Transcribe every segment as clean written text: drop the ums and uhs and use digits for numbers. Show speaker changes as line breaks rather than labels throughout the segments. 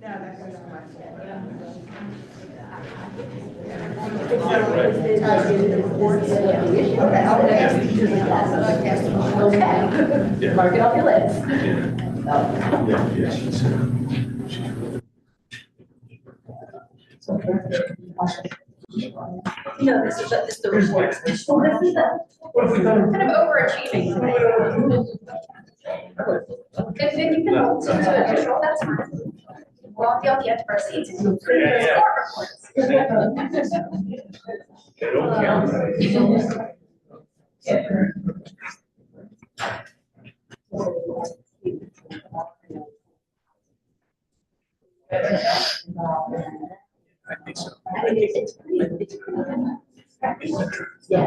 Yeah, that goes on my
Okay, I'll ask teachers and classes. Okay. Mark it off your list. No, this is the report.
What have we done?
Kind of overachieving today. If you can hold to a neutral, that's fine. We'll all be on the edge of our seats.
Yeah. They don't count. I think so.
It's pretty. Yeah.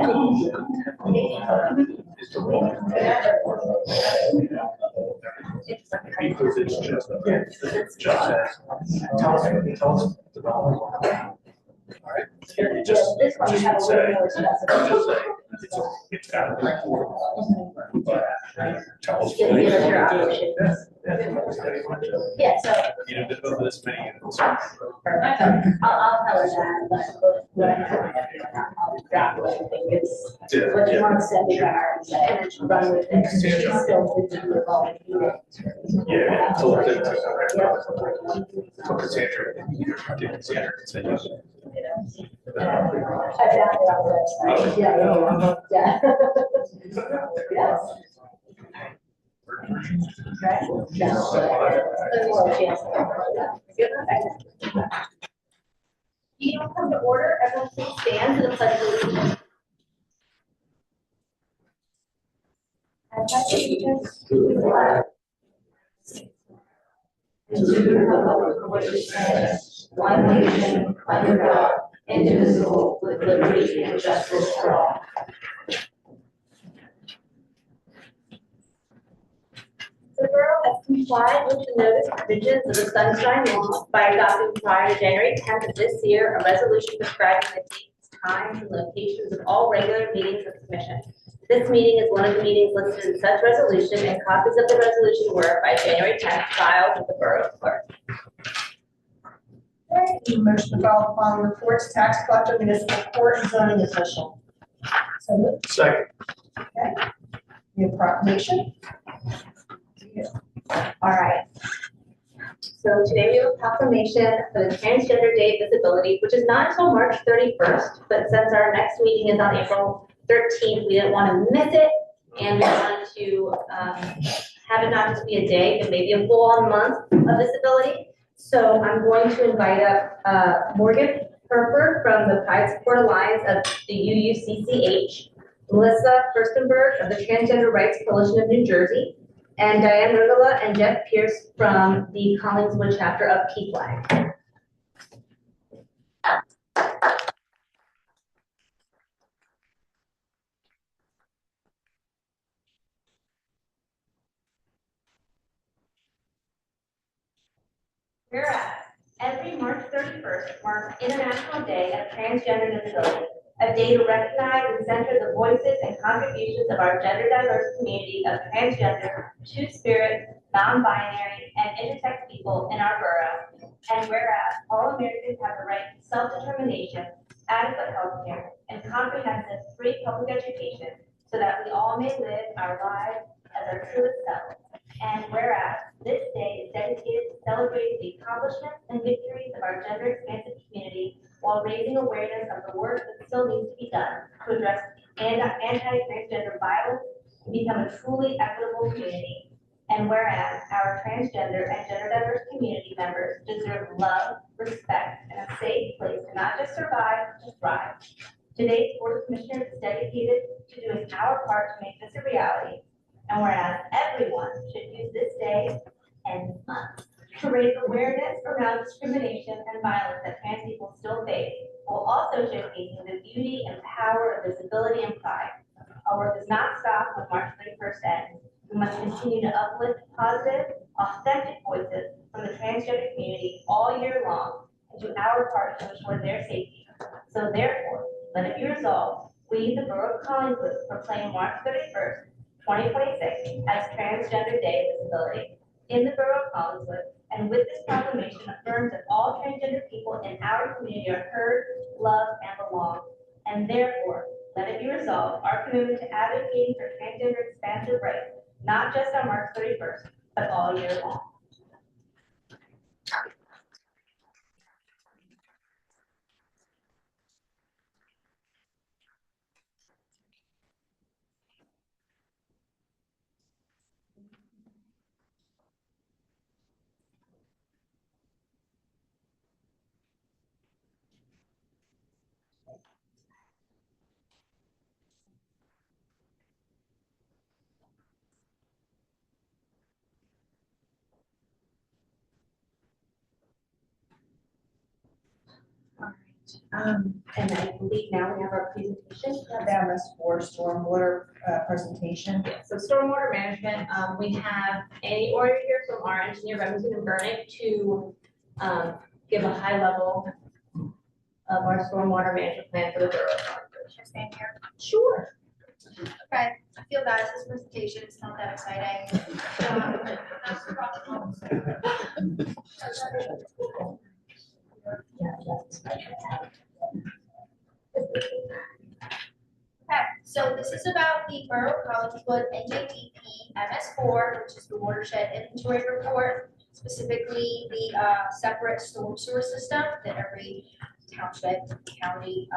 Because it's just, tell us the dollar. All right. Just say, it's got to be. But tell us.
Yeah, so.
You know, there's over this many units.
I'll tell her that, but I'll drop it. It's what you want to send me back and say, and then she'll run with it. She's still busy with all the units.
Yeah, so look at Cassandra can say yes.
I found it on the website. Yeah. Yes. Right? You don't come to order, everyone please stand to the pledge of allegiance. I pledge allegiance to the flag and to the republic for which it stands, one nation, under God, indivisible, with liberty and justice for all. The borough has complied with the notice provisions of the Sunshine Law by adopting prior to January 10th of this year a resolution prescribing the dates, times, and locations of all regular meetings of the commission. This meeting is one of the meetings listed in such resolution, and copies of the resolution were by January 10th filed with the borough clerk.
Okay, motion to file the following reports: tax collector, municipal court, and zoning official. So moved.
Second.
Okay. We have proclamation.
All right. So today we have a proclamation for the Transgender Day of Visibility, which is not until March 31st, but since our next meeting is on April 13th, we didn't want to miss it, and we wanted to have it not just be a day, but maybe a full-on month of visibility. So I'm going to invite up Morgan Herford from the Pride Support Alliance of the UUCCH, Melissa Furstenberg of the Transgender Rights Coalition of New Jersey, and Diane Rugala and Jeff Pierce from the Collingswood chapter of Key Flag. Whereas every March 31st marks International Day of Transgender Disability, a day to recognize and center the voices and contributions of our gender diverse community of transgender, two-spirit, non-binary, and intersex people in our borough. And whereas all Americans have the right to self-determination, adequate health care, and comprehensive free public education so that we all may live our lives as our truest selves. And whereas this day is dedicated to celebrating the accomplishments and victories of our gender expansive community while raising awareness of the work that still needs to be done to address anti-transgender violence and become a truly equitable community. And whereas our transgender and gender diverse community members deserve love, respect, and a safe place to not just survive, but to thrive. Today's Board of Commissioners is dedicated to doing our part to make this a reality. And whereas everyone should use this day and month to raise awareness around discrimination and violence that trans people still face, while also showcasing the beauty and power of visibility and pride. Our work does not stop when March 31st ends. We must continue to uplift positive, authentic voices from the transgender community all year long and do our part to ensure their safety. So therefore, let it be resolved, we, the Borough of Collingswood, proclaim March 31st, 2026 as Transgender Day of Visibility in the Borough of Collingswood, and with this proclamation affirms that all transgender people in our community are heard, loved, and belong. And therefore, let it be resolved, our commitment to advocating for transgender expansive rights, not just on March 31st, but all year long. And I believe now we have our presentation.
The MS4 stormwater presentation.
So stormwater management, we have a order here from our engineer, Remington and Burnick, to give a high level of our stormwater management plan for the borough.
Should I stand here?
Sure.
Okay, I feel guys, this presentation is not that exciting. That's the problem. Okay, so this is about the Borough Collingswood NJDP MS4, which is the watershed inventory report, specifically the separate storm sewer system that every township, county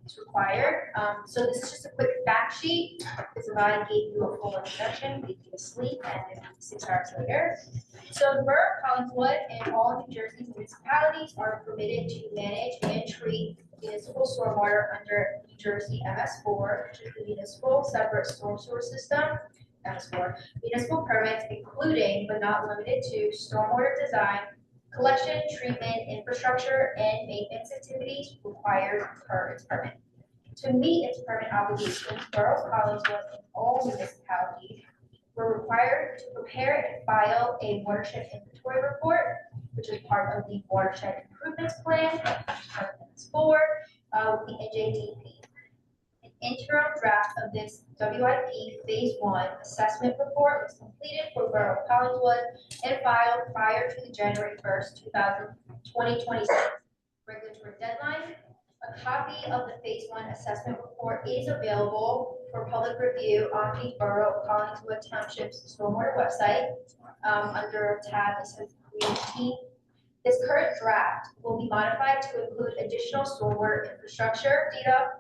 is required. So this is just a quick fact sheet, because if I gave you a full introduction, we'd be asleep and 6 hours later. So the Borough of Collingswood and all New Jersey municipalities are permitted to manage and treat municipal stormwater under New Jersey MS4, which is the municipal separate storm sewer system. MS4 municipal permits, including but not limited to stormwater design, collection, treatment, infrastructure, and maintenance activities required per its permit. To meet its permit obligations, Borough of Collingswood and all municipalities were required to prepare and file a watershed inventory report, which is part of the watershed improvements plan, MS4, with the NJDP. An interim draft of this WIP Phase 1 assessment report was completed for Borough of Collingswood and filed prior to the January 1st, 2026 regulatory deadline. A copy of the Phase 1 assessment report is available for public review on the Borough of Collingswood Township's stormwater website under a tab that says Create. This current draft will be modified to include additional stormwater infrastructure data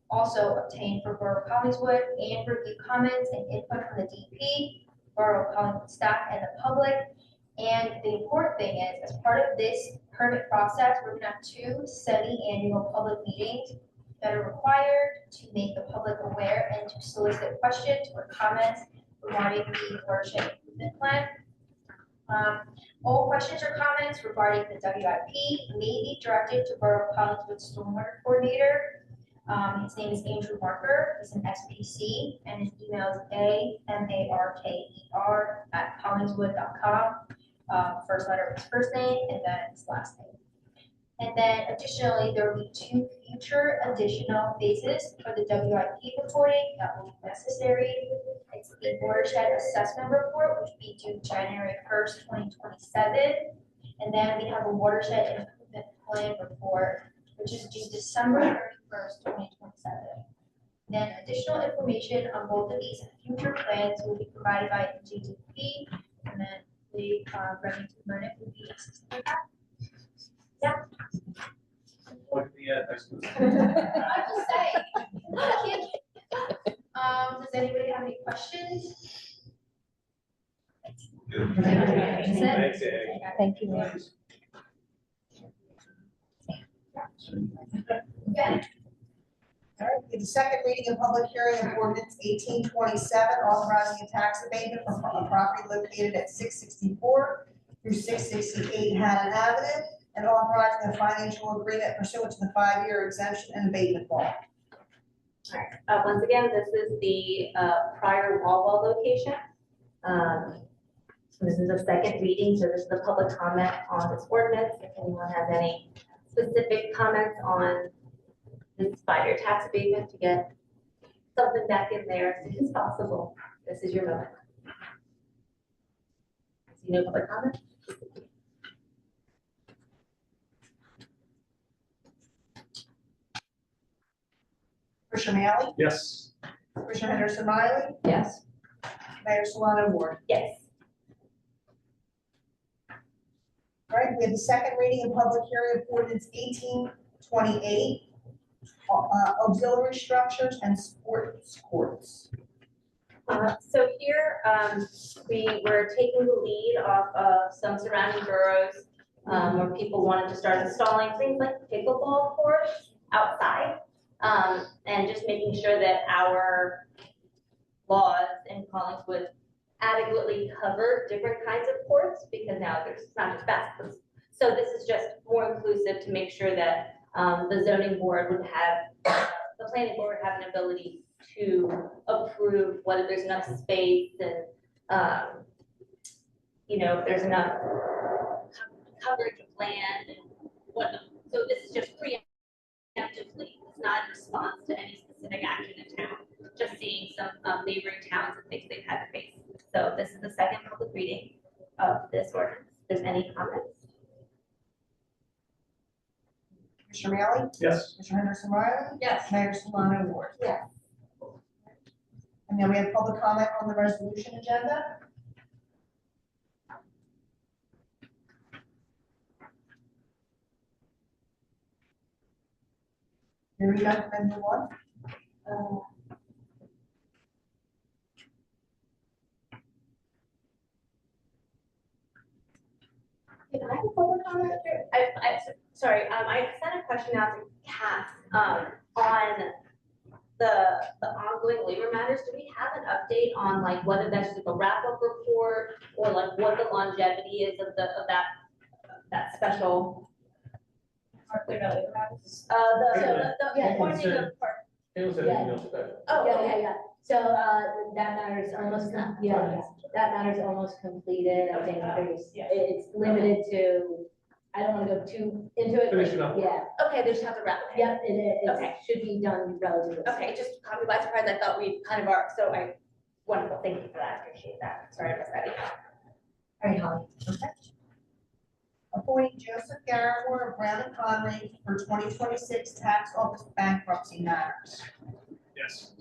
also obtained for Borough of Collingswood and review comments and input from the DP, Borough of Collingswood staff, and the public. And the important thing is, as part of this permit process, we're gonna have 2 semi-annual public meetings that are required to make the public aware and to solicit questions or comments regarding the watershed improvement plan. All questions or comments regarding the WIP may be directed to Borough of Collingswood Stormwater Coordinator. His name is Andrew Marker. He's an SPC, and his email is amarker@collingswood.com. First letter of his first name and then his last name. And then additionally, there will be 2 future additional phases for the WIP reporting that will be necessary. It's the watershed assessment report, which will be due January 1st, 2027. And then we have a watershed improvement plan report, which is due December 31st, 2027. Then additional information on both of these future plans will be provided by NJDP, and then the Remington Burnick will be assisting with that. Yeah. I'm just saying. Does anybody have any questions?
Thanks, Annie.
Thank you.
Yeah.
All right, the second reading and public hearing of ordinance 1827, authorizing a tax abatement for a property located at 664 through 668 Haddon Avenue, and authorizing a financial agreement pursuant to the 5-year exemption and abatement law.
Once again, this is the prior Wall location. So this is the second reading, so this is the public comment on this ordinance. If anyone has any specific comments on this 5-year tax abatement to get something back in there as soon as possible, this is your moment. See no public comment?
Commissioner Manley,
Yes.
Commissioner Henderson Riley,
Yes.
Mayor Solana Ward.
Yes.
All right, we have the second reading and public hearing of ordinance 1828, auxiliary structures and sports courts.
So here, we were taking the lead off of some surrounding boroughs, where people wanted to start installing things like pickleball courts outside. And just making sure that our laws in Collingswood adequately cover different kinds of courts, because now there's not just basketball. So this is just more inclusive to make sure that, the zoning board would have, the planning board would have an ability to approve whether there's enough space and, you know, if there's enough coverage of land and whatnot. So this is just preemptively, it's not in response to any specific action in town, just seeing some neighboring towns and things they've had to face. So this is the second public reading of this ordinance. If there's any comments?
Commissioner Manley,
Yes.
Commissioner Henderson Riley,
Yes.
Mayor Solana Ward.
Yes.
And then we have public comment on the resolution agenda. Hearing none, then move on.
Can I have a public comment? Sorry, I sent a question out to Cass, on the ongoing labor matters. Do we have an update on like whether that's just like a wrap-up report or like what the longevity is of that special? The appointing of part.
It was
Yeah.
Oh,
Yeah,
okay.
yeah, yeah. So, that matter's almost, that matter's almost completed. I think there's, it's limited to, I don't wanna go too into it. but
Finish it up.
Yeah,
Okay, they just have to wrap it.
yep, it
Okay.
should be done relatively. soon.
Okay, it just caught me by surprise. I thought we kind of are, so wonderful. Thank you for that. I appreciate that. Sorry I missed that email.
All right, Holly.
Appointing Joseph Garamore of Brown and Conley for 2026 tax office bankruptcy matters.
Yes.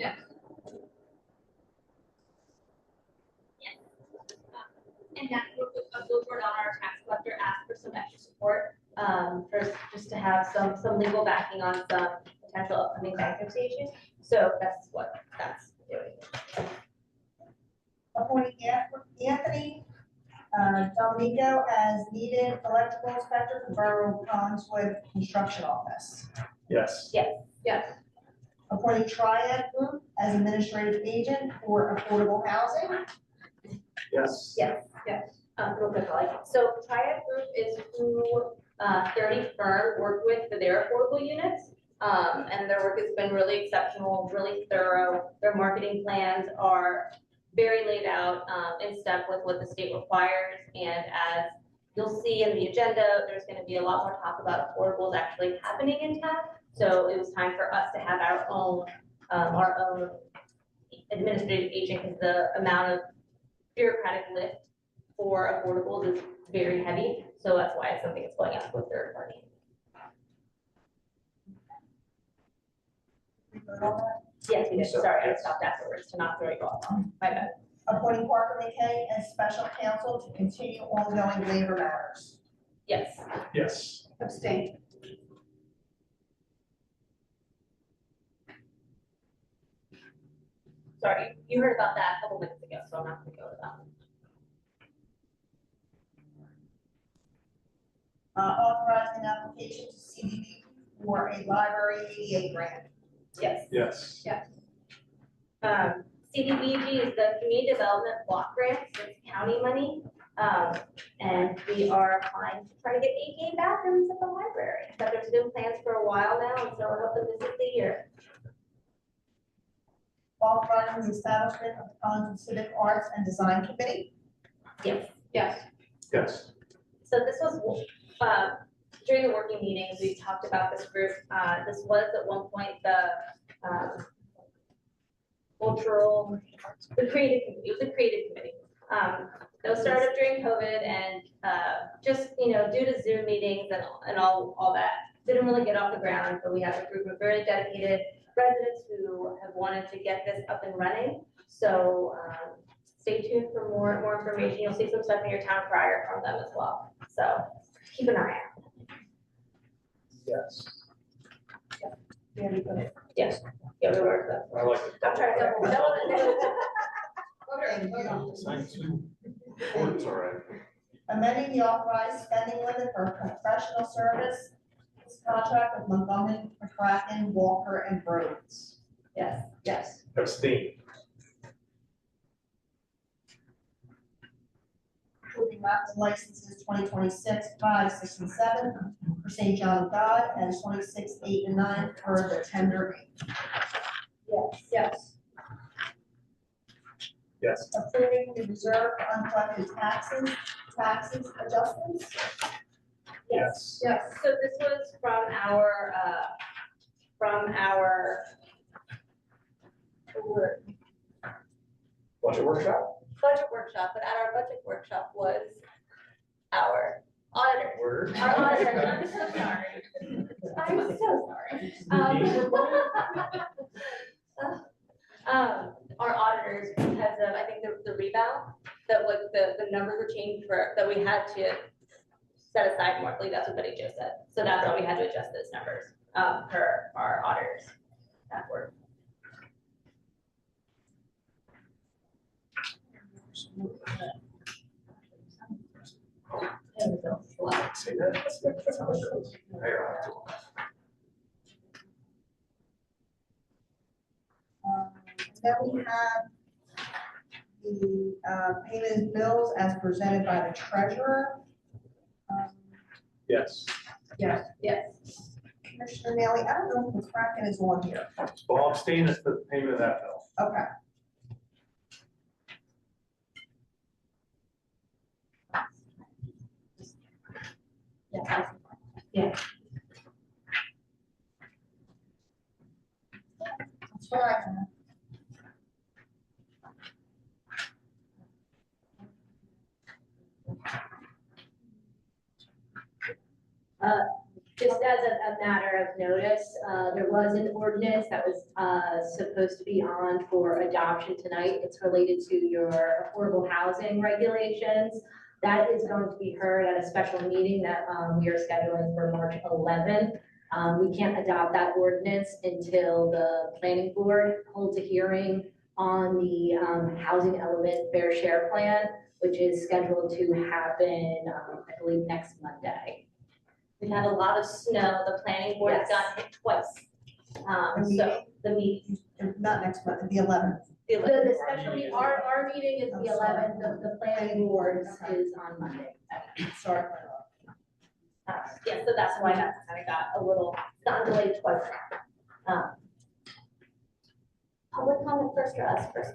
And that group of Billboard on our tax collector asked for some extra support, for just to have some legal backing on some potential upcoming bankruptcy issues. So that's what that's doing.
Appointing Anthony Dominico as needed electrical inspector for Borough Collingswood Construction Office.
Yes.
Yes.
Appointing Triad Group as administrative agent for affordable housing.
Yes.
Real quick, Holly. So Triad Group is who 30 Firm worked with for their affordable units. And their work has been really exceptional, really thorough. Their marketing plans are very laid out, in step with what the state requires. And as you'll see in the agenda, there's going to be a lot more talk about affordables actually happening in town. So it was time for us to have our own administrative agent, because the amount of bureaucratic lift for affordables is very heavy. So that's why it's something that's going out with third party. Yes, we did. Sorry, I stopped afterwards to not throw you off. My bad.
Appointing Parker McKay as special counsel to continue ongoing labor matters.
Yes.
Yes.
Abstain.
Sorry, you heard about that a couple minutes ago, so I'm not going to go to that one.
Authorizing application to CDB for a library ADA grant.
Yes.
Yes.
CDBG is the Community Development Block Grant, so it's county money. And we are applying to try to get ADA bathrooms at the library. But there's been plans for a while now, and so we're hoping this is the year.
Authorizing the establishment of the Collingswood Civic Arts and Design Committee.
Yes.
Yes.
So this was, during the working meetings, we talked about this group. This was at one point the creative committee. It was a creative committee. It was started up during COVID, and just, you know, due to Zoom meetings and all that, didn't really get off the ground. But we have a group of very dedicated
residents who have wanted to get this up and running. So stay tuned for more information. You'll see some stuff in your town crier from them as well. So keep an eye out.
Yes.
Yes. Yeah, we work with.
I like it.
I'm trying to go.
Okay, hold on.
Sign two. It's all right.
Amending the authorized spending limit for professional service contract with Montgomery, McCracken, Walker, and Rhodes.
Yes, yes.
Abstain.
Approving raffle licenses 2026-5, 6, and 7 for St. John of God, and 26, 8, and 9 for the tender.
Yes, yes.
Yes.
Approving the reserve for uncollected taxes adjustments.
Yes.
Yes, so this was from our
Budget workshop?
budget workshop, but at our budget workshop was our auditor.
Word.
Our auditor, and I'm so sorry. I'm so sorry. Our auditors, because of, I think, the rebound, that like the numbers were changed for, that we had to set aside more, I believe that's what Betty just said. So that's why we had to adjust those numbers, per our auditors. That worked.
Say that. That's how it goes. I don't have to.
Then we have the payment of bills as presented by the treasurer.
Yes.
Yes.
Yes.
Commissioner Naily, I don't know if McCracken is on here.
So I'll abstain as the payment of that bill.
Okay.
Yeah.
That's what I have.
Just as a matter of notice, there was an ordinance that was supposed to be on for adoption tonight. It's related to your affordable housing regulations. That is going to be heard at a special meeting that we are scheduling for March 11th. We can't adopt that ordinance until the planning board holds a hearing on the housing element fair share plan, which is scheduled to happen, I believe, next Monday. We've had a lot of snow. The planning board has gotten hit twice. So the meeting.
Not next month, the 11th.
The special meeting, our meeting is
I'm
the
sorry.
11th, the planning board is on Monday.
Sorry.
Yeah, so that's why that kind of got a little, got delayed twice. Public comment first or us first?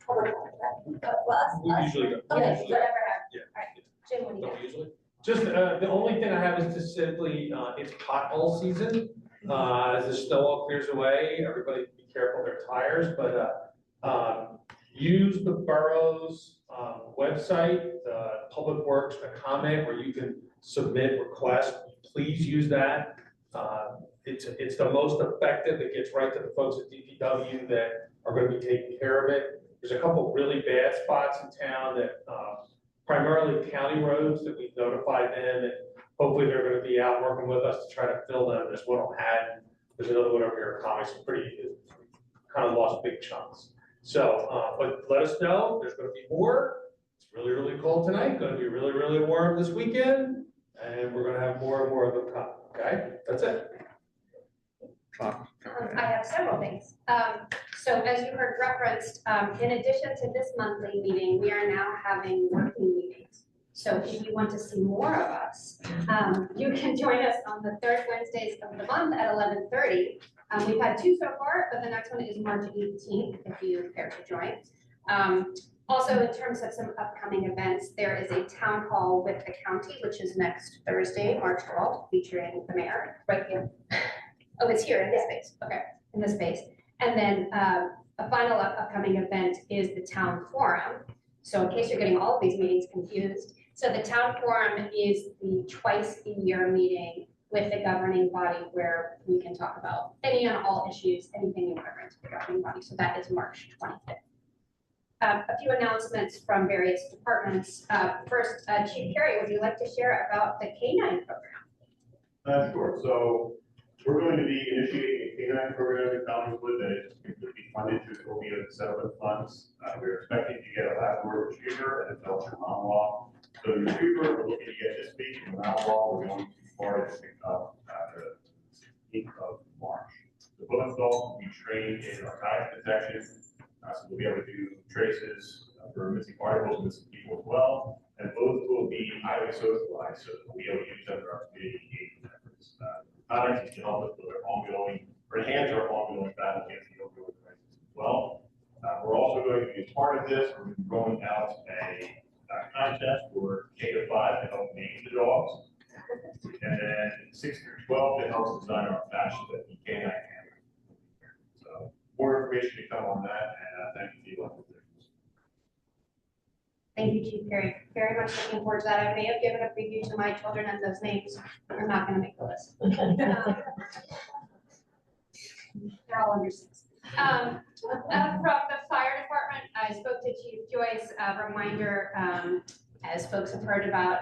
Public comment, right? Well, us.
We usually go.
Okay,
usually-
whatever.
Yeah.
All right, Jim, what do you
Don't
got?
we usually? Just, the only thing I have is just simply, it's pothole season. As the snow all clears away, everybody be careful of their tires, but, use the borough's, website, Public Works, the comment where you can submit requests. Please use that. It's the most effective. It gets right to the folks at DPW that are gonna be taking care of it. There's a couple really bad spots in town that, primarily county roads that we've notified them, and hopefully they're gonna be out working with us to try to fill them. There's one on Haddon, there's another one over here in Comics, kind of lost big chunks. So, but let us know, there's gonna be more. It's really, really cold tonight, gonna be really, really warm this weekend, and we're gonna have more and more of them come, okay? That's it.
I have several things. So as you heard referenced, in addition to this monthly meeting, we are now having working meetings. So if you want to see more of us, you can join us on the third Wednesdays of the month at 11:30. We've had two so far, but the next one is March 18th, if you care to join. Also, in terms of some upcoming events, there is a town hall with the county, which is next Thursday, March 12th, featuring the mayor right here. Oh, it's here in this space. Okay, in this space. And then a final upcoming event is the town forum. So in case you're getting all of these meetings confused, so the town forum is the twice a year meeting with the governing body where we can talk about any and all issues, anything you want to bring to the governing body. So that is March 25th. A few announcements from various departments. First, Chief Perry, would you like to share about the K-9 program?
Sure. So we're going to be initiating a K-9 program in Collingswood that is completely funded through the opioid settlement funds. We're expecting to get a Labrador Retriever and a Belgian Malinois. So the Retriever, we're looking to get this week, and the Malinois, we're going to Florida to pick up the 8th of March. The both dogs will be trained in narcotic detection, so we'll be able to do traces for missing articles and missing people as well. And both will be highly socialized, so we'll be able to use them in our community engagement efforts. Narcotics can help us with our ongoing, or enhance our ongoing battle against the opioid crisis as well. We're also going to be, as part of this, we're rolling out a contest for K to 5 to help name the dogs, and then 6 through 12 to help design our fashion that the K9 handler. So more information to come on that, and thank you to you.
Thank you, Chief Perry. Very much looking forward to that. I may have given a preview to my children, and those names are not going to make the list. They're all under 6. From the fire department, I spoke to Chief Joyce. A reminder, as folks have heard about,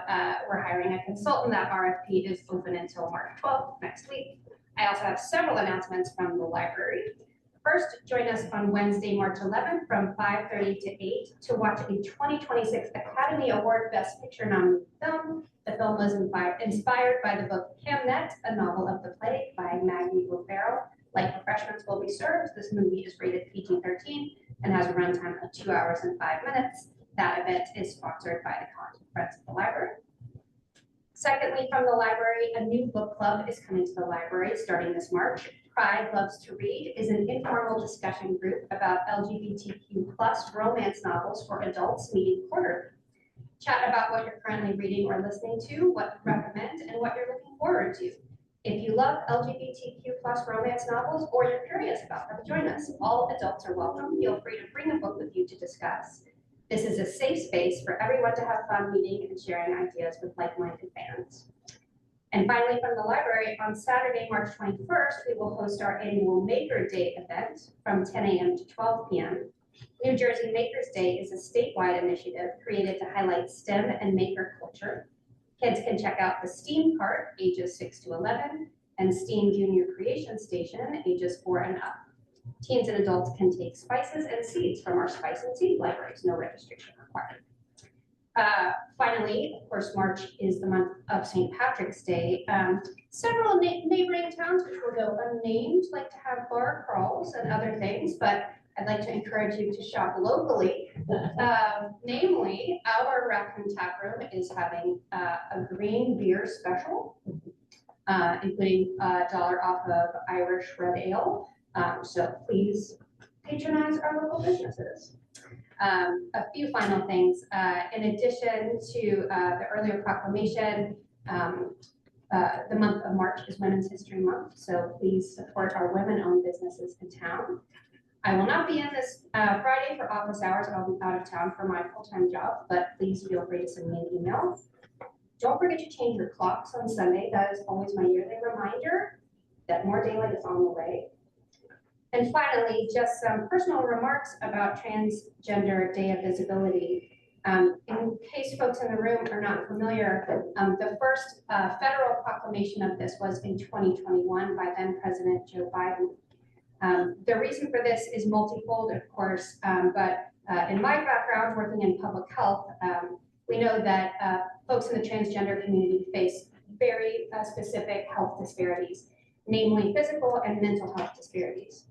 we're hiring a consultant. That RFP is open until March 12th, next week. I also have several announcements from the library. First, join us on Wednesday, March 11th from 5:30 to 8 to watch a 2026 Academy Award Best Picture nominated film. The film was inspired by the book Hamnet, a novel of the plague by Maggie O'Farrell. Light refreshments will be served. This movie is rated PG-13 and has a runtime of 2 hours and 5 minutes. That event is sponsored by the College of Friends of the Library. Secondly, from the library, a new book club is coming to the library starting this March. Pride Loves to Read is an informal discussion group about LGBTQ+ romance novels for adults meeting quarterly. Chat about what you're currently reading or listening to, what you recommend, and what you're looking forward to. If you love LGBTQ+ romance novels or you're curious about them, join us. All adults are welcome. Feel free to bring a book with you to discuss. This is a safe space for everyone to have fun meeting and sharing ideas with like-minded fans. And finally, from the library, on Saturday, March 21st, we will host our annual Maker Day event from 10 a.m. to 12 p.m. New Jersey Makers Day is a statewide initiative created to highlight STEM and maker culture. Kids can check out the STEAM Cart, ages 6 to 11, and STEAM Junior Creation Station, ages 4 and up. Teens and adults can take spices and seeds from our spice and seed libraries, no registration required. Finally, of course, March is the month of St. Patrick's Day. Several neighboring towns, which will go unnamed, like to have bar crawls and other things, but I'd like to encourage you to shop locally. Namely, our Raccoon Tap Room is having a green beer special, including $1 off of Irish Red Ale. So please patronize our local businesses. A few final things. In addition to the earlier proclamation, the month of March is Women's History Month, so please support our women-owned businesses in town. I will not be in this Friday for office hours. I'll be out of town for my full-time job, but please feel free to send me an email. Don't forget to change your clocks on Sunday. That is always my yearly reminder that more daylight is on the way. And finally, just some personal remarks about Transgender Day of Visibility. In case folks in the room are not familiar, the first federal proclamation of this was in 2021 by then President Joe Biden. The reason for this is multifold, of course, but in my background working in public health, we know that folks in the transgender community face very specific health disparities, namely physical and mental health disparities.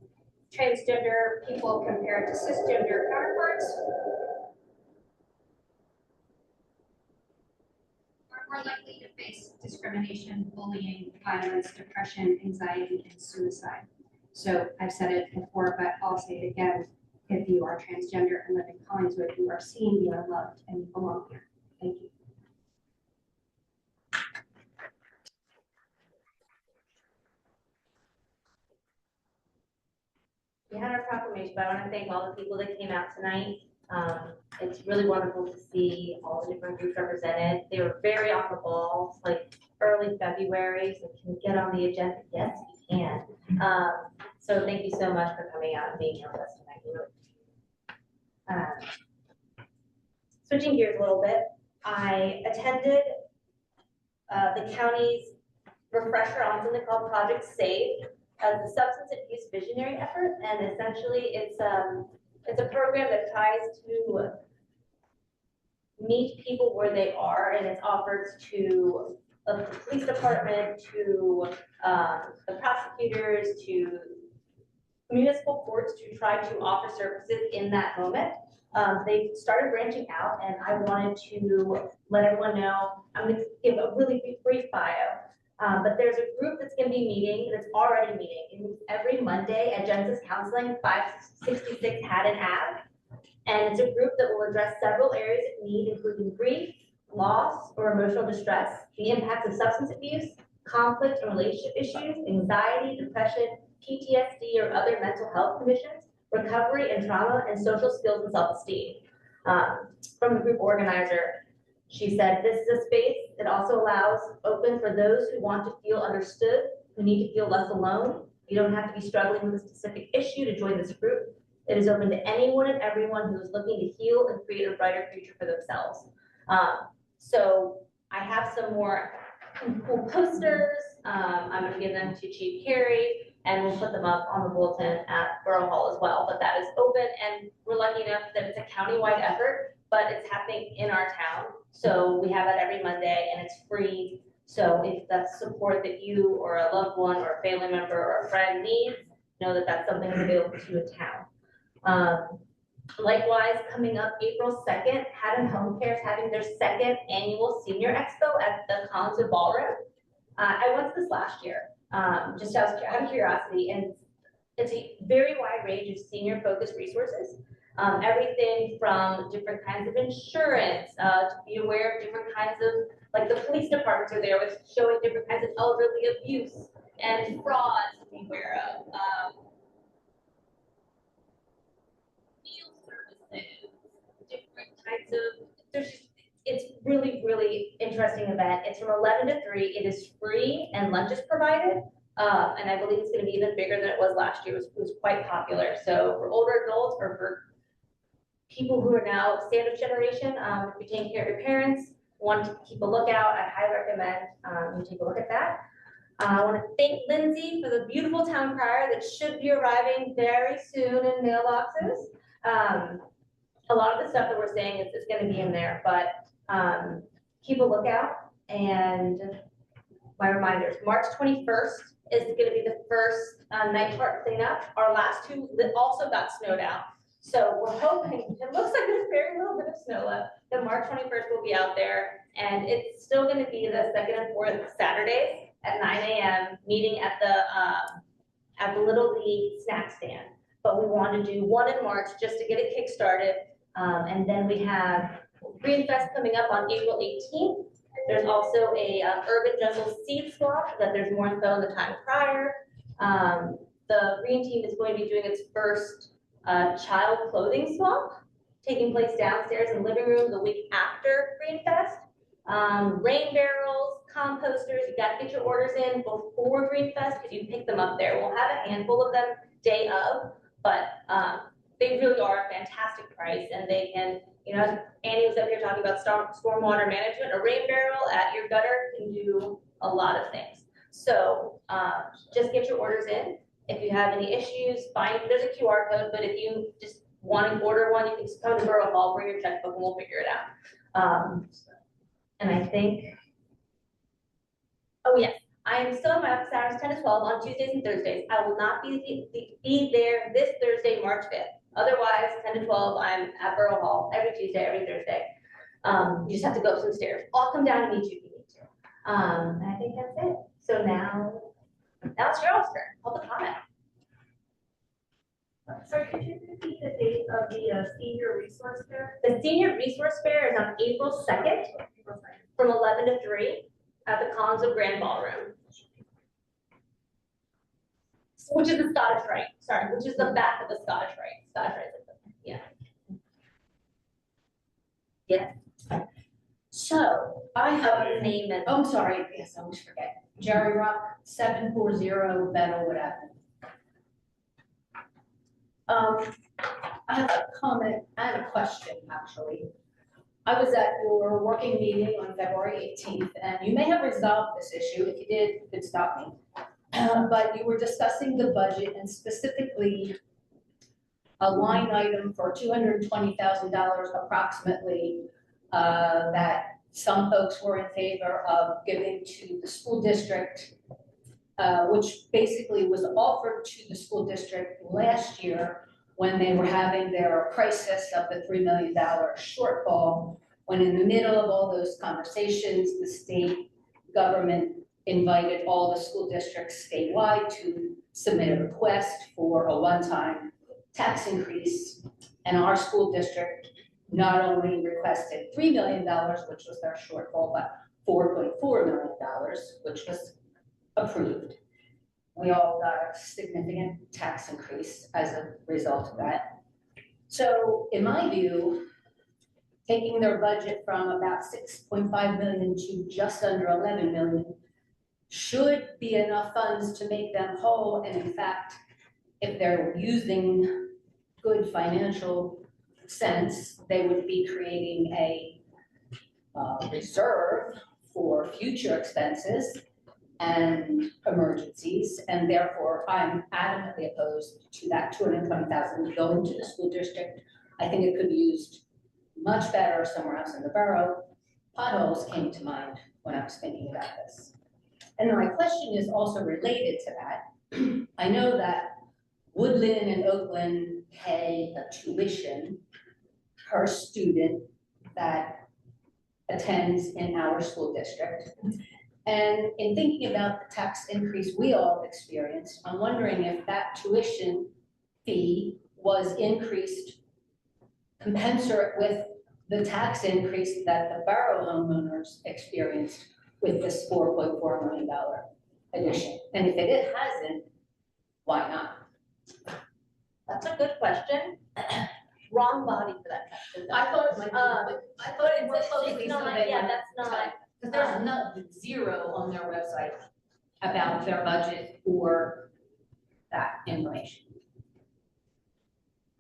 Transgender people compared to cisgender counterparts are more likely to face discrimination, bullying, violence, depression, anxiety, and suicide. So I've said it before, but I'll say it again. If you are transgender and live in Collingswood, you are seen, you are loved, and you belong here. Thank you.
We had our proclamation, but I want to thank all the people that came out tonight. It's really wonderful to see all the different groups represented. They were very on the ball, like early February, so can we get on the agenda? Yes, we can. So thank you so much for coming out and being here with us tonight. We really Switching gears a little bit, I attended the county's refresher on something called Project SAVE, the substance abuse visionary effort, and essentially it's a program that tries to meet people where they are, and it's offered to the police department, to the prosecutors, to municipal courts to try to offer services in that moment. They started branching out, and I wanted to let everyone know, I'm gonna give a really brief bio, but there's a group that's gonna be meeting, that's already meeting. It meets every Monday at Genesis Counseling, 566 Haddon Ave. And it's a group that will address several areas of need, including grief, loss, or emotional distress, the impacts of substance abuse, conflict and relationship issues, anxiety, depression, PTSD, or other mental health conditions, recovery and trauma, and social skills and self-esteem. From the group organizer, she said, this is a space that also allows open for those who want to feel understood, who need to feel less alone. You don't have to be struggling with a specific issue to join this group. It is open to anyone and everyone who is looking to heal and create a brighter future for themselves. So I have some more cool posters. I'm going to give them to Chief Carey, and we'll put them up on the bulletin at Borough Hall as well. But that is open, and we're lucky enough that it's a countywide effort, but it's happening in our town. So we have that every Monday, and it's free. So if that's support that you or a loved one or a family member or a friend needs, know that that's something that's available to a town. Likewise, coming up April 2nd, Haddon Home Care is having their second annual Senior Expo at the Collinswood Ballroom. I went to this last year, just out of curiosity, and it's a very wide range of senior-focused resources. Everything from different kinds of insurance, to be aware of different kinds of, like the police departments are there with showing different kinds of elderly abuse and frauds to be aware of. Meal services, different kinds of, it's really, really interesting event. It's from 11 to 3. It is free and lunch is provided. And I believe it's going to be even bigger than it was last year. It was quite popular. So for older adults or for people who are now sandwich generation, if you're taking care of your parents, want to keep a lookout, I highly recommend you take a look at that. I want to thank Lindsay for the beautiful town crier that should be arriving very soon in mailboxes. A lot of the stuff that we're saying is going to be in there, but keep a lookout. And my reminders, March 21st is going to be the first night park cleanup. Our last two also got snowed out. So we're hoping, it looks like there's very little bit of snow left, that March 21st will be out there. And it's still going to be the 2nd and 4th Saturdays at 9 a.m. meeting at the Little League snack stand. But we want to do one in March just to get it kick-started. And then we have Green Fest coming up on April 18th. There's also a Urban Jungle seed swap that there's more info in the time prior. The Green Team is going to be doing its first child clothing swap, taking place downstairs in the living room the week after Green Fest. Rain barrels, composters, you got to get your orders in before Green Fest because you pick them up there. We'll have a handful of them day of, but they really are a fantastic price, and they can, you know, Annie was up here talking about stormwater management. A rain barrel at your gutter can do a lot of things. So just get your orders in. If you have any issues, there's a QR code, but if you just want to order one, you can just come to Borough Hall, bring your checkbook, and we'll figure it out. And I think, oh yes, I am still in my office hours 10 to 12 on Tuesdays and Thursdays. I will not be there this Thursday, March 5th. Otherwise, 10 to 12, I'm at Borough Hall every Tuesday, every Thursday. You just have to go up some stairs. I'll come down and meet you if you need to. And I think that's it. So now it's Cheryl's turn. Public comment.
Sorry, could you repeat the date of the senior resource fair?
The senior resource fair is on April 2nd from 11 to 3 at the Collinswood Grand Ballroom, which is the Scottish Rite. Sorry, which is the back of the Scottish Rite. Scottish Rite, yeah.
So I have a name and, oh, I'm sorry, yes, I always forget. Jerry Rock, 740 Meadowwood Avenue. I have a comment and a question, actually. I was at your working meeting on February 18th, and you may have resolved this issue. If you did, you could stop me. But you were discussing the budget and specifically a line item for $220,000 approximately that some folks were in favor of giving to the school district, which basically was offered to the school district last year when they were having their crisis of the $3 million shortfall, when in the middle of all those conversations, the state government invited all the school districts statewide to submit a request for a one-time tax increase. And our school district not only requested $3 million, which was their shortfall, but $4.4 million, which was approved. We all got a significant tax increase as a result of that. So in my view, taking their budget from about 6.5 million to just under 11 million should be enough funds to make them whole. And in fact, if they're using good financial sense, they would be creating a reserve for future expenses and emergencies, and therefore I'm adamantly opposed to that $220,000 going to the school district. I think it could be used much better somewhere else in the borough. Potholes came to mind when I was thinking about this. And my question is also related to that. I know that Woodland and Oakland pay a tuition per student that attends in our school district. And in thinking about the tax increase we all experienced, I'm wondering if that tuition fee was increased commensurate with the tax increase that the borough homeowners experienced with this $4.4 million addition. And if it hasn't, why not?
That's a good question. Wrong body for that question.
I thought it might be, I thought it was
It's not, yeah, that's not.
Because there's no zero on their website about their budget or that information.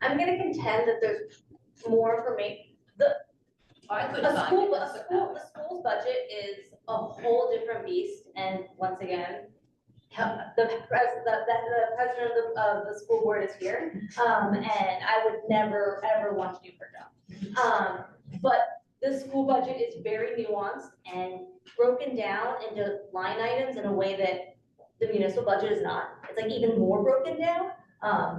I'm gonna contend that there's more information.
I couldn't
The
find it.
school's budget is a whole different beast, and once again, the president of the school board is here, and I would never, ever want to do her job. But the school budget is very nuanced and broken down into line items in a way that the municipal budget is not. It's like even more broken down.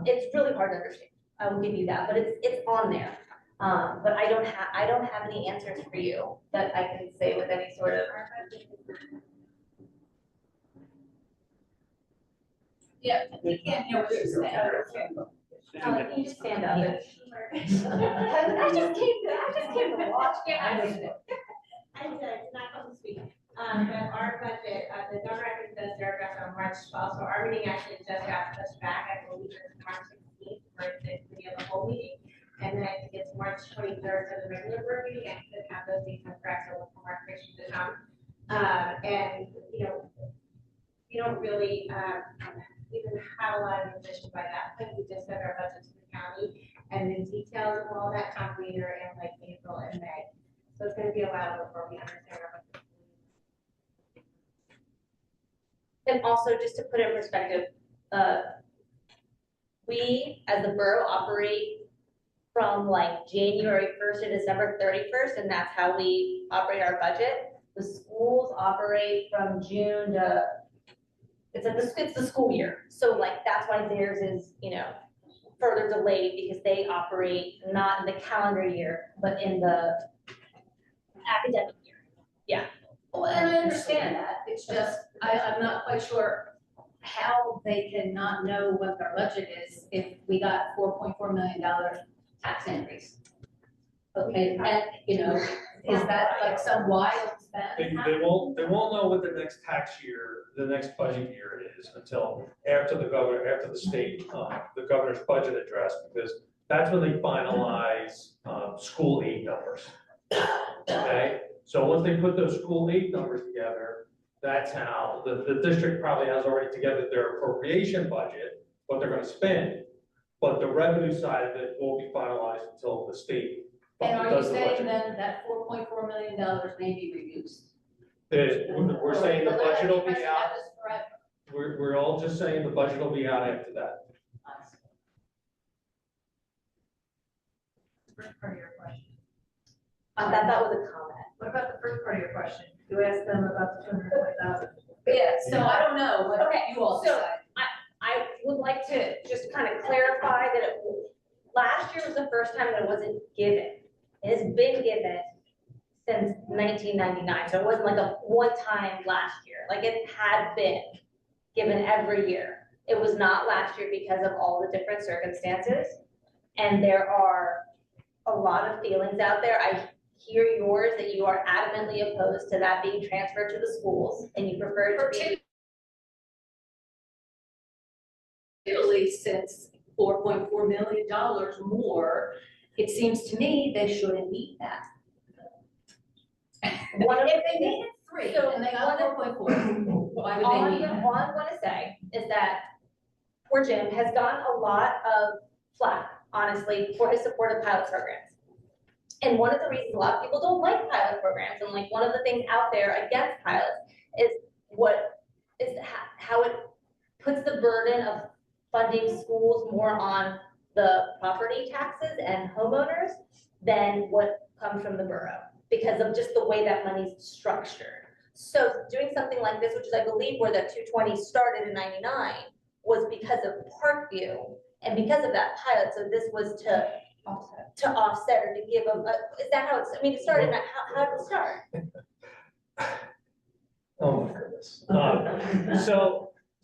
It's really hard to understand. I will give you that, but it's on there. But I don't have any answers for you that I can say with any sort of.
Yeah, we can't hear what you're saying.
Can you just stand up? I just came to watch.
I'm sorry, it's not supposed to speak. But our budget, the governor actually does their address on March 12th, so our meeting actually just got pushed back, I believe it's March 16th for the committee of the whole meeting. And then I think it's March 23rd for the regular board meeting, I could have those dates correct, so look for more information to come. And, you know, we don't really even have a lot of information by that point. We just sent our budget to the county, and the details of all that come later in like April and May. So it's gonna be a while before we understand our budget.
And also, just to put it in perspective, we as the borough operate from like January 1st to December 31st, and that's how we operate our budget. The schools operate from June to, it's the school year. So like, that's why theirs is, you know, further delayed because they operate not in the calendar year, but in the academic year. Yeah.
Well, and I understand that. It's just, I'm not quite sure how they can not know what their budget is if we got $4.4 million tax increase. Okay, and, you know, is that like some wild spend?
They won't know what the next tax year, the next budget year is until after the state, the governor's budget address, because that's when they finalize, school aid numbers. Okay, so once they put those school aid numbers together, that's how, the district probably has already together their appropriation budget, what they're gonna spend. But the revenue side of it won't be finalized until the state.
And are you
does the budget.
saying then that $4.4 million may be reduced?
We're saying the budget will be
That
out,
was forever.
we're all just saying the budget will be out after that.
First part of your question.
That was a comment.
What about the first part of your question? You asked them about the 220,000.
Yeah, so I don't know what
Okay,
you all
so-
decide.
I would like to just kind of clarify that last year was the first time that it wasn't given. It has been given since 1999, so it wasn't like a one-time last year, like it had been given every year. It was not last year because of all the different circumstances, and there are a lot of feelings out there. I hear yours, that you are adamantly opposed to that being transferred to the schools, and you prefer it to be.
Particularly since $4.4 million more, it seems to me they shouldn't need that.
One of the
If they
things-
needed 3
So
and they got 4.4, why would
All
they
I'm
need that?
going to say is that poor Jim has gotten a lot of flack, honestly, for his support of pilot programs. And one of the reasons a lot of people don't like pilot programs, and like one of the things out there against pilots is how it puts the burden of funding schools more on the property taxes and homeowners than what comes from the borough, because of just the way that money's structured. So doing something like this, which is I believe where that 220 started in 99, was because of Parkview and because of that pilot. So this was to offset or to give them, is that how it's, I mean, it started, how did it start?
Oh my goodness.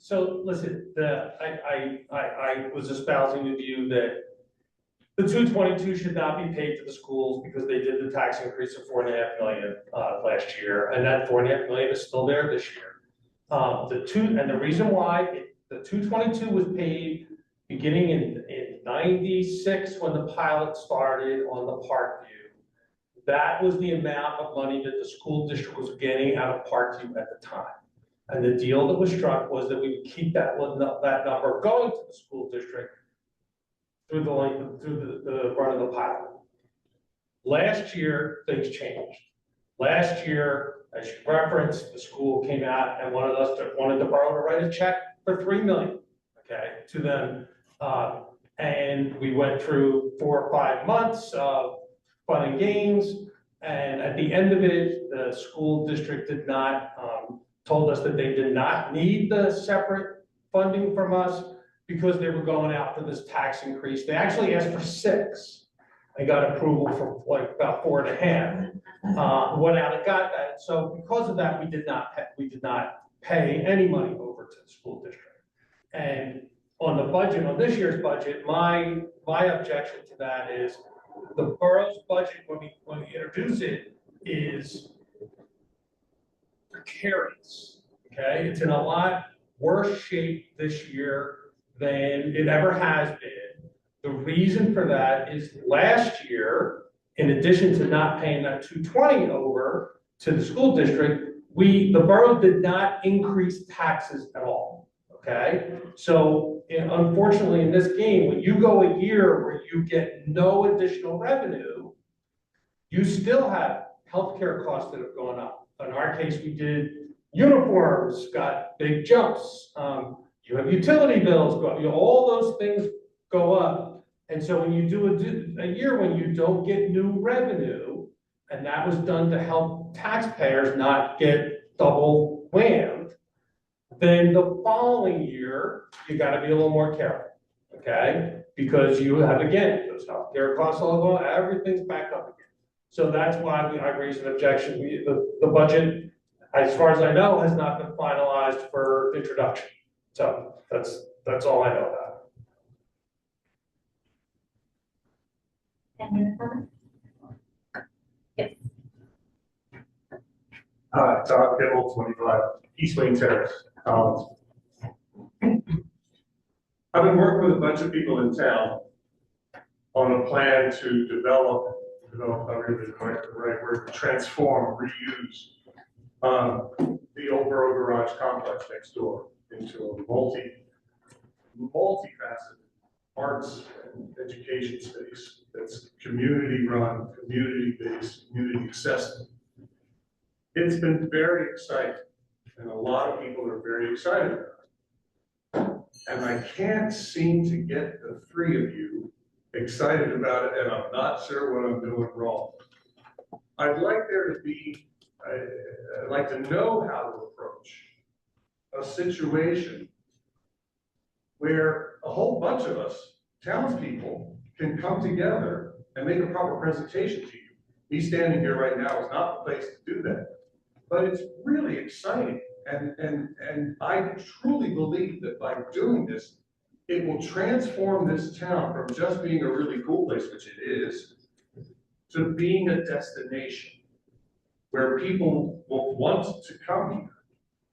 So listen, I was espousing the view that the 222 should not be paid to the schools because they did the tax increase of $4.5 million last year, and that $4.5 million is still there this year. And the reason why the 222 was paid beginning in 96 when the pilot started on the Parkview. That was the amount of money that the school district was getting out of Parkview at the time. And the deal that was struck was that we would keep that number going to the school district through the run of the pilot. Last year, things changed. Last year, as you referenced, the school came out and wanted the borough to write a check for $3 million, okay, to them. And we went through 4 or 5 months of fun and games. And at the end of it, the school district told us that they did not need the separate funding from us because they were going out for this tax increase. They actually asked for 6. I got approval for like about 4.5. Went out and got that. So because of that, we did not pay any money over to the school district. And on the budget, on this year's budget, my objection to that is the borough's budget, when we introduce it, is precarious, okay? It's in a lot worse shape this year than it ever has been. The reason for that is last year, in addition to not paying that 220 over to the school district, the borough did not increase taxes at all, okay? So unfortunately in this game, when you go a year where you get no additional revenue, you still have healthcare costs that have gone up. In our case, we did uniforms, got big jumps. You have utility bills, all those things go up. And so when you do a year when you don't get new revenue, and that was done to help taxpayers not get double whammed, then the following year, you gotta be a little more careful, okay? Because you have, again, those healthcare costs all go, everything's back up again. So that's why I raised an objection. The budget, as far as I know, has not been finalized for introduction. So that's all I know about it.
Any other comments? Yes.
Todd Kittle, 25 East Wayne Terrace, Collins. I've been working with a bunch of people in town on a plan to develop
develop, the right word, transform, reuse the old Borough Garage complex next door into a multifaceted arts and education space that's community run, community based, community accessible. It's been very exciting, and a lot of people are very excited about it. And I can't seem to get the three of you excited about it, and I'm not sure what I'm doing wrong. I'd like there to be, I'd like to know how to approach a situation where a whole bunch of us, townspeople, can come together and make a proper presentation to you. Me standing here right now is not the place to do that, but it's really exciting. And I truly believe that by doing this, it will transform this town from just being a really cool place, which it is, to being a destination where people will want to come here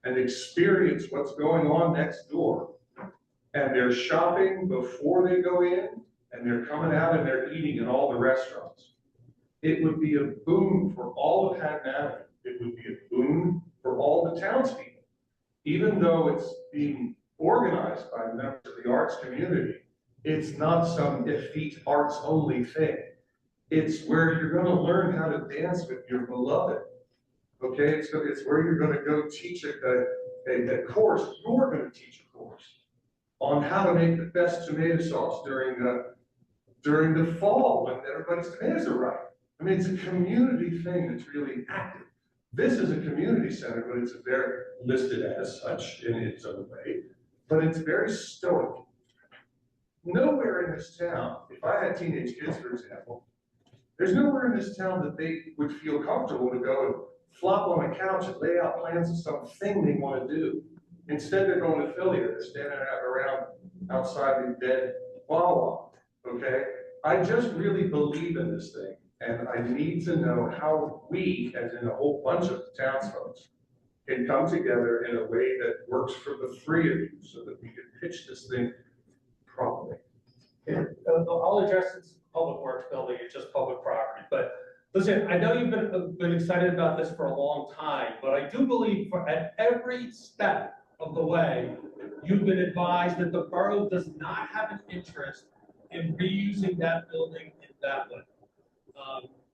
and experience what's going on next door. And they're shopping before they go in, and they're coming out and they're eating in all the restaurants. It would be a boon for all of Hatton Avenue. It would be a boon for all the townspeople. Even though it's being organized by members of the arts community, it's not some effete arts only thing. It's where you're gonna learn how to dance with your beloved. Okay, it's where you're gonna go teach a course, you're gonna teach a course on how to make the best tomato sauce during the fall when everybody's tomatoes are ripe. I mean, it's a community thing that's really active. This is a community center, but it's very listed as such in its own way, but it's very stoic. Nowhere in this town, if I had teenage kids, for example, there's nowhere in this town that they would feel comfortable to go and flop on a couch and lay out plans of something they want to do. Instead, they're going to Philly, or they're standing around outside the dead Wawa, okay? I just really believe in this thing, and I need to know how we, as in a whole bunch of townsfolk, can come together in a way that works for the three of you so that we can pitch this thing properly.
Yeah, I'll address this public works building, it's just public property, but listen, I know you've been excited about this for a long time, but I do believe at every step of the way, you've been advised that the borough does not have an interest in reusing that building in that way.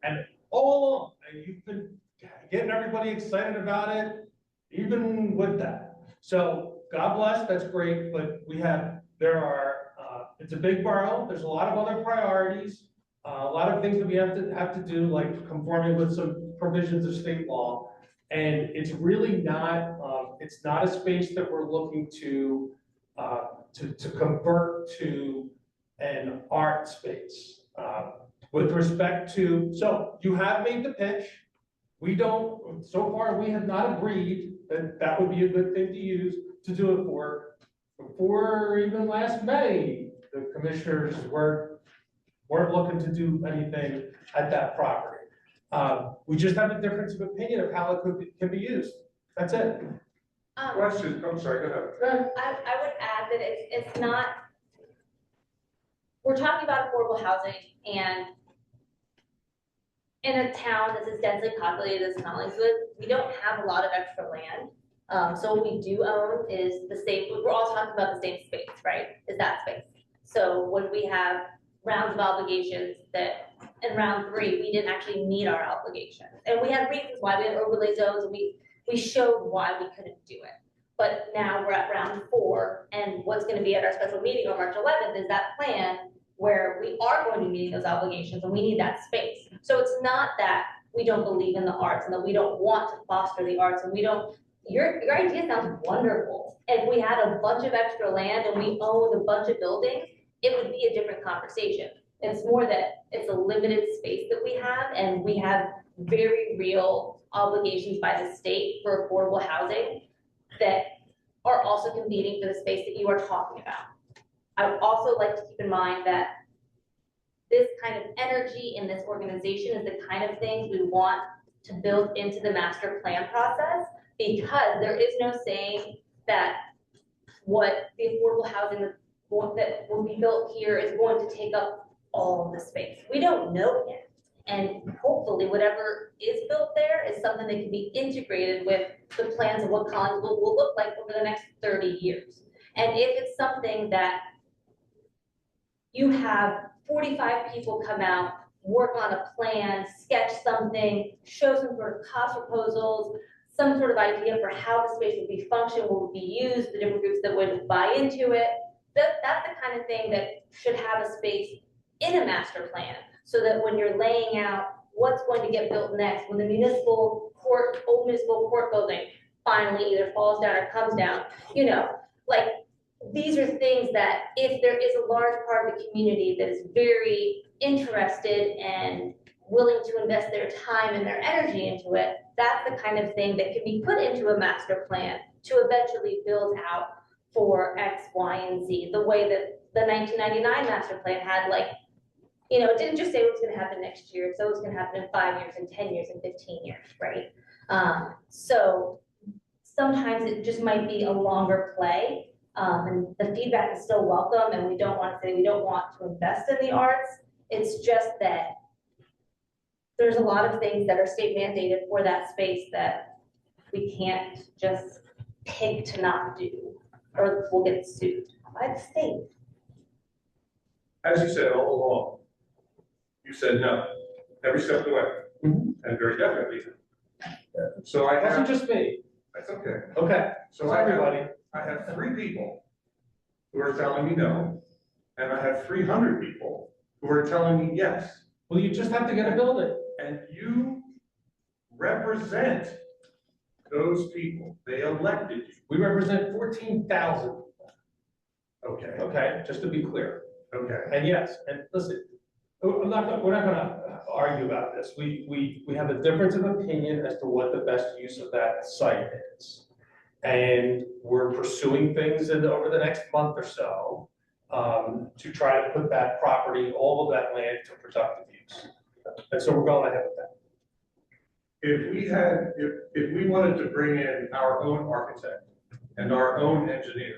And all along, and you've been getting everybody excited about it, even with that. So God bless, that's great, but it's a big borough, there's a lot of other priorities, a lot of things that we have to do, like conforming with some provisions of state law. And it's really not, it's not a space that we're looking to convert to an art space. With respect to, so you have made the pitch. So far, we have not agreed that that would be a good thing to do it for. Before even last May, the commissioners weren't looking to do anything at that property. We just have a difference of opinion of how it can be used. That's it.
Question, I'm sorry, go ahead.
I would add that it's not, we're talking about affordable housing, and in a town that's as densely populated as Collingswood, we don't have a lot of extra land. So what we do own is the same, we're all talking about the same space, right? Is that space. So when we have rounds of obligations that in round 3, we didn't actually meet our obligations. And we had reasons why we had overlay zones, and we showed why we couldn't do it. But now we're at round 4, and what's going to be at our special meeting on March 11th is that plan where we are going to be meeting those obligations, and we need that space. So it's not that we don't believe in the arts and that we don't want to foster the arts, and we don't, your idea sounds wonderful. If we had a bunch of extra land and we owned a bunch of buildings, it would be a different conversation. It's more that it's a limited space that we have, and we have very real obligations by the state for affordable housing that are also competing for the space that you are talking about. I would also like to keep in mind that this kind of energy in this organization is the kind of things we want to build into the master plan process, because there is no saying that what the affordable housing that will be built here is going to take up all of the space. We don't know yet.
And hopefully whatever is built there is something that can be integrated with the plans of what Collingswood will look like over the next 30 years. And if it's something that you have 45 people come out, work on a plan, sketch something, show some sort of cost proposals, some sort of idea for how the space would be functioned, what would be used, the different groups that would buy into it. That's the kind of thing that should have a space in a master plan, so that when you're laying out what's going to get built next, when the old municipal court building finally either falls down or comes down, you know, like, these are things that if there is a large part of the community that is very interested and willing to invest their time and their energy into it, that's the kind of thing that can be put into a master plan to eventually build out for X, Y, and Z, the way that the 1999 master plan had, like, you know, it didn't just say what's gonna happen next year, so it's gonna happen in 5 years and 10 years and 15 years, right? So sometimes it just might be a longer play, and the feedback is still welcome, and we don't want to say we don't want to invest in the arts. It's just that there's a lot of things that are state mandated for that space that we can't just pick to not do, or we'll get sued by the state.
As you said all along, you said no, every step of the way, and very definitely. So I
It wasn't
have,
just me.
that's okay.
Okay,
So
so
I have,
everybody.
I have 3 people who are telling me no, and I have 300 people who are telling me yes.
Well, you just have to get a building.
And you represent those people. They elected you.
We represent 14,000.
Okay,
Okay, just to be clear.
okay.
And yes, and listen, we're not gonna argue about this. We have a difference of opinion as to what the best use of that site is. And we're pursuing things over the next month or so, to try to put that property, all of that land to productive use. And so we're going ahead with that.
If we wanted to bring in our own architect and our own engineer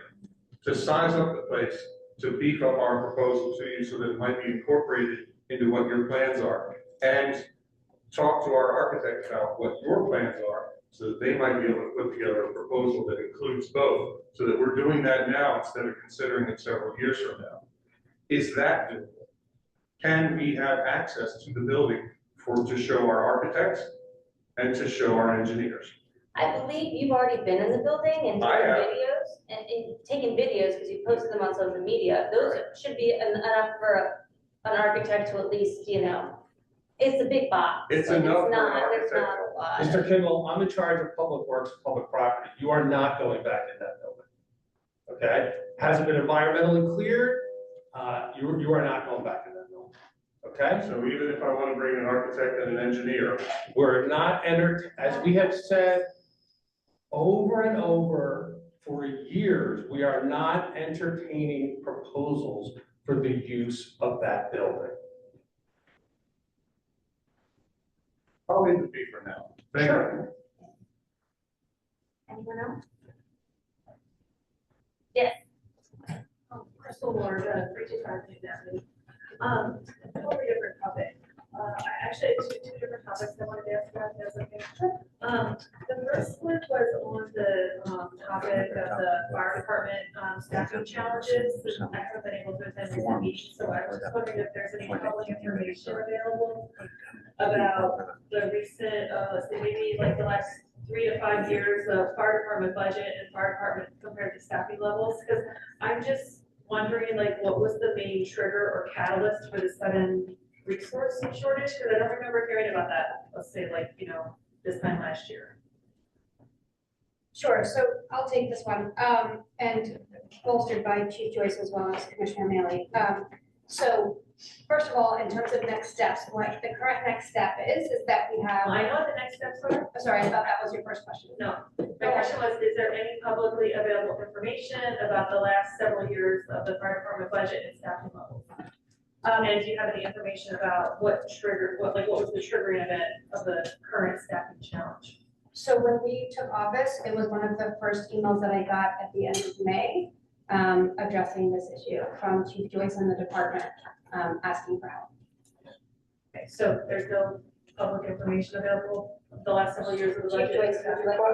to size up the place, to beef up our proposal to you so that it might be incorporated into what your plans are, and talk to our architect about what your plans are, so that they might be able to put together a proposal that includes both, so that we're doing that now instead of considering it several years from now. Is that doable? Can we have access to the building to show our architects and to show our engineers?
I believe you've already been in the building and
I
taken
have.
videos, and taken videos because you posted them on social media. Those should be enough for an architect to at least, you know, it's a big box.
It's
Like,
enough for an
there's
architect.
not a lot.
Mr. Kimball, I'm in charge of public works, public property. You are not going back in that building. Okay? Has it been environmentally cleared? You are not going back in that building. Okay?
So even if I want to bring an architect and an engineer,
We're not as we have said over and over for years, we are not entertaining proposals for the use of that building.
I'll leave it be for now. Thank you.
Anyone else?
Crystal Ward, 325 Newton Avenue. Totally different topic. I actually had two different topics I wanted to ask about, if that's okay. The first one was on the topic of the fire department staffing challenges. I haven't been able to attend this meeting, so I was just wondering if there's any public information available about the recent, so maybe like the last 3 to 5 years of fire department budget and fire department compared to staffing levels, because I'm just wondering, like, what was the main trigger or catalyst for the sudden resource shortage? Because I don't remember hearing about that, let's say, like, you know, this time last year.
Sure, so I'll take this one, and bolstered by Chief Joyce as well as Commissioner Mealy. So first of all, in terms of next steps, what the current next step is that we have.
I know what the next steps are.
Sorry, I thought that was your first question.
No, my question was, is there any publicly available information about the last several years of the fire department budget and staffing levels? And do you have any information about what triggered, what was the triggering event of the current staffing challenge?
So when we took office, it was one of the first emails that I got at the end of May, addressing this issue from Chief Joyce and the department, asking for help.
Okay, so there's no public information available the last several years of the
Chief Joyce,
budget?
would you like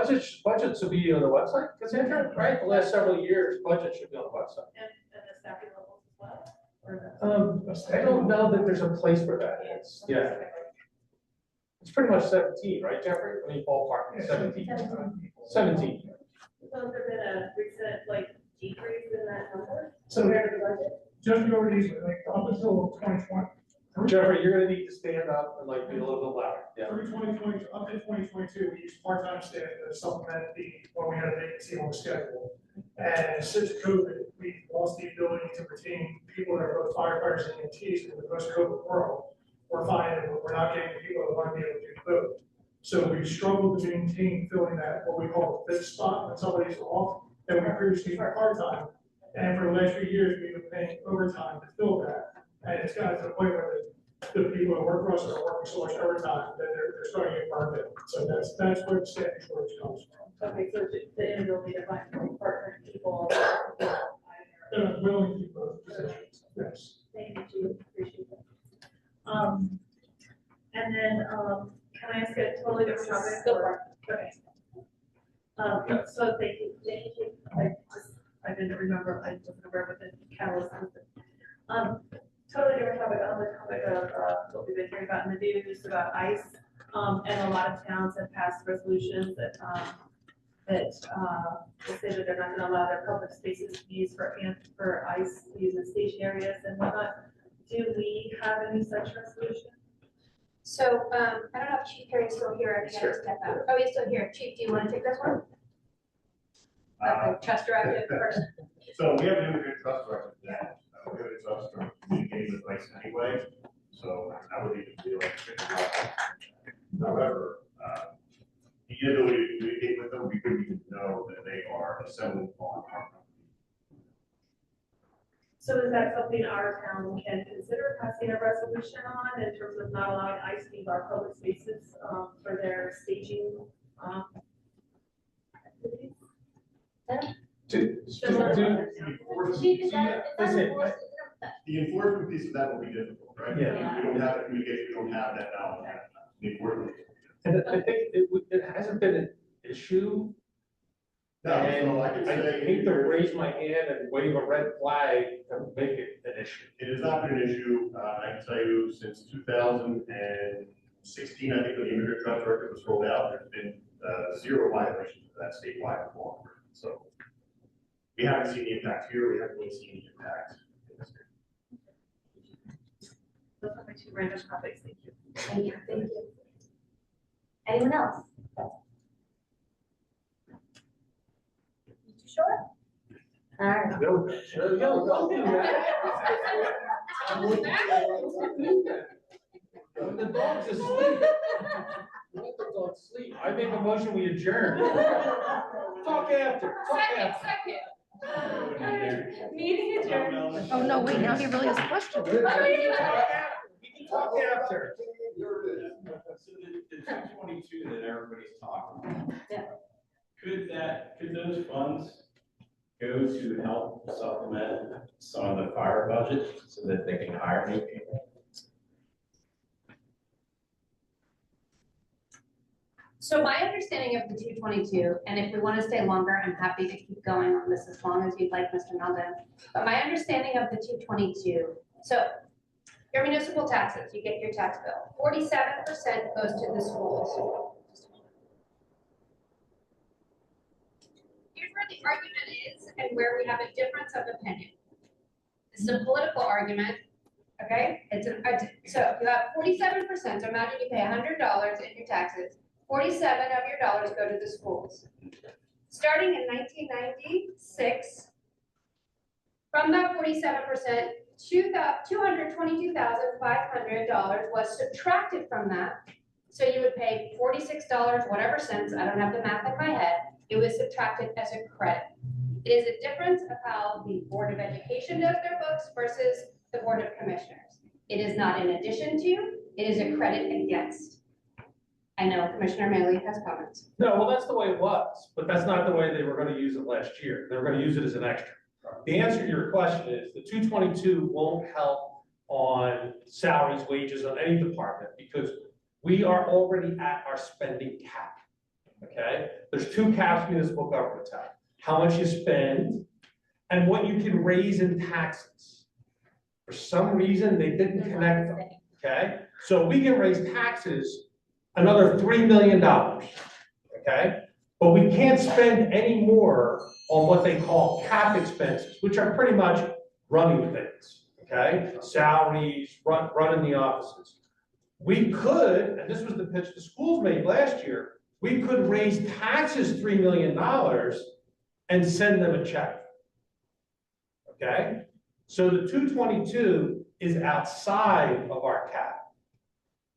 to?
Budget should be on the website, Cassandra, right? The last several years, budget should be on the website.
And the staffing levels as well? Or no?
I don't know that there's a place for that. It's pretty much 17, right, Jeffrey? I mean, ballpark, 17. 17.
So has there been a recent, like, decrease in that number
So
compared to the budget?
just go over these, like, up until 2020.
Jeffrey, you're gonna need to stand up and like be a little bit louder. Yeah.
Through 2020, up to 2022, we used part-time staff to supplement when we had a vacancy on the schedule. And since COVID, we lost the ability to retain people that are both firefighters and EMTs in the post-COVID world. We're finding that we're not getting people that want to be able to do both. So we struggled to maintain filling that, what we call the fifth spot, when somebody's off, that we previously for part-time. And for the last few years, we've been paying overtime to fill that. And it's gotten to the point where the people that work for us are working so much overtime that they're starting to get burned out. So that's where the staffing shortage comes from.
Okay, so the inability to find part-time people.
They're willing to keep both positions, yes.
Thank you, appreciate that. And then, can I ask a totally different topic?
Go for
Okay. So thank you. I didn't remember, I wasn't aware what the catalyst was. Totally different topic, on the topic of, what we've been hearing about in the news about ICE. And a lot of towns have passed resolutions that will say that they're not gonna allow their public spaces to be used for ICE, to use in station areas and whatnot. Do we have any such resolution?
So, I don't know if Chief Perry's still here, if he had to step out. Oh, he's still here. Chief, do you want to take this one? Okay, trust directive first.
So we have an immigrant trust directive that, we have a trust for communicating with ICE anyway, so I would even feel like. However, the inability to communicate with them, we wouldn't even know that they are assembling on our property.
So is that something our town can consider passing a resolution on in terms of not allowing ICE to use our public spaces, for their staging, activities?
Chief, is that
Listen,
enforced?
The enforcement piece of that will be difficult, right?
Yeah.
We don't have the communication, we don't have that knowledge. The enforcement.
And I think it hasn't been an issue.
No,
And
so I
I
can say.
hate to raise my hand and wave a red flag to make it an issue.
It has not been an issue, I can tell you, since 2016, I think when the immigrant trust record was rolled out, there's been 0 violations of that statewide law. So we haven't seen the impact here, we haven't really seen the impact in this area.
Those are my two random topics, thank you.
Thank you, thank you. Anyone else? You sure? All right.
Don't do that. The dog's asleep. Let the dog sleep. I make a motion, we adjourn. Talk after.
Meeting adjourned.
Oh, no, wait, now he really has a question.
We can talk after.
So the 222 that everybody's talking about.
Yeah.
Could those funds go to help supplement some of the fire budget so that they can hire new people?
So my understanding of the 222, and if we want to stay longer, I'm happy to keep going on this as long as you'd like, Mr. Melvin. But my understanding of the 222, so your municipal taxes, you get your tax bill, 47% goes to the schools. Here's where the argument is and where we have a difference of opinion. This is a political argument, okay? So you have 47%, so imagine you pay $100 in your taxes. 47 of your dollars go to the schools. Starting in 1996, from that 47%, $222,500 was subtracted from that. So you would pay $46, whatever cents, I don't have the math in my head, it was subtracted as a credit. It is a difference of how the Board of Education does their books versus the Board of Commissioners. It is not in addition to, it is a credit against. I know Commissioner Maley has comments.
No, well, that's the way it was, but that's not the way they were gonna use it last year. They were gonna use it as an extra. The answer to your question is the 222 won't help on salaries, wages of any department, because we are already at our spending cap, okay? There's two caps municipal governments have, how much you spend and what you can raise in taxes. For some reason, they didn't connect them, okay? So we can raise taxes another $3 million, okay? But we can't spend any more on what they call cap expenses, which are pretty much running things, okay? Salaries, running the offices. We could, and this was the pitch the schools made last year, we could raise taxes $3 million and send them a check. Okay? So the 222 is outside of our cap.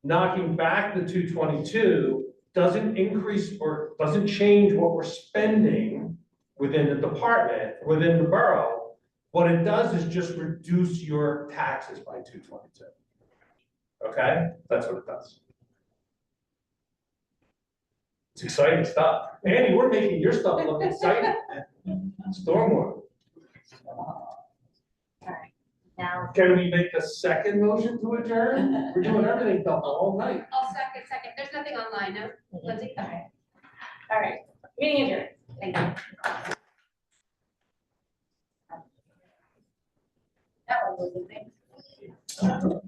Knocking back the 222 doesn't increase or doesn't change what we're spending within the department, within the borough. What it does is just reduce your taxes by 222. Okay? That's what it does. It's exciting stuff. Andy, we're making your stuff look exciting. Stormwater.
Now,
Can we make a second motion to adjourn? We're doing everything double all night.
I'll second. There's nothing online, no? Lindsay? Okay.
All right, meeting adjourned.
Thank you.
that one was the thing.
No.